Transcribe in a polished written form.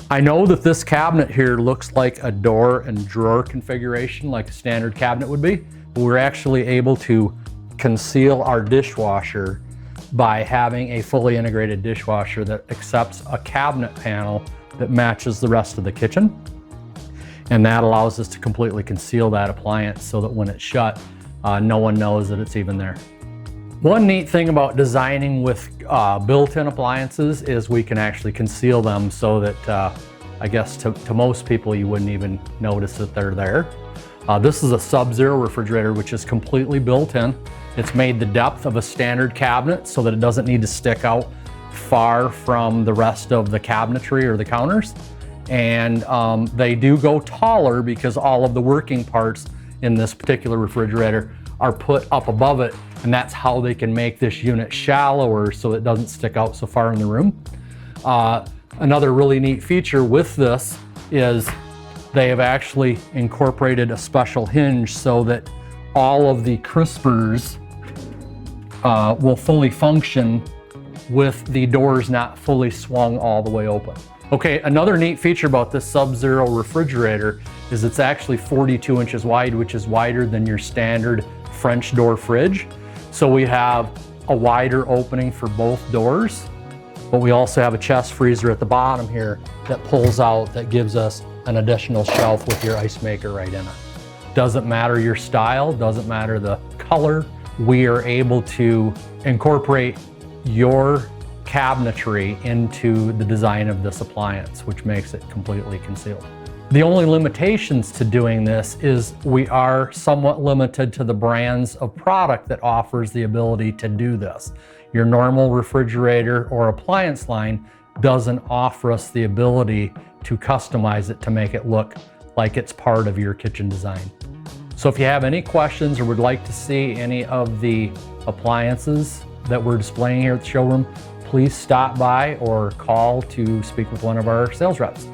I know that this cabinet here looks like a door and drawer configuration like a standard cabinet would be, but we're actually able to conceal our dishwasher by having a fully integrated dishwasher that accepts a cabinet panel that matches the rest of the kitchen. And that allows us to completely conceal that appliance so that when it's shut, no one knows that it's even there. One neat thing about designing with built-in appliances is we can actually conceal them so that I guess to most people you wouldn't even notice that they're there. This is a Sub-Zero refrigerator, which is completely built in. It's made the depth of a standard cabinet so that it doesn't need to stick out far from the rest of the cabinetry or the counters. And they do go taller because all of the working parts in this particular refrigerator are put up above it, and that's how they can make this unit shallower so it doesn't stick out so far in the room. Another really neat feature with this is they have actually incorporated a special hinge so that all of the crispers will fully function with the doors not fully swung all the way open. Okay, another neat feature about this Sub-Zero refrigerator is it's actually 42 inches wide, which is wider than your standard French door fridge. So we have a wider opening for both doors, but we also have a chest freezer at the bottom here that pulls out, that gives us an additional shelf with your ice maker right in it. Doesn't matter your style, doesn't matter the color, we are able to incorporate your cabinetry into the design of this appliance, which makes it completely concealed. The only limitations to doing this is we are somewhat limited to the brands of product that offers the ability to do this. Your normal refrigerator or appliance line doesn't offer us the ability to customize it to make it look like it's part of your kitchen design. So if you have any questions or would like to see any of the appliances that we're displaying here at the showroom, please stop by or call to speak with one of our sales reps.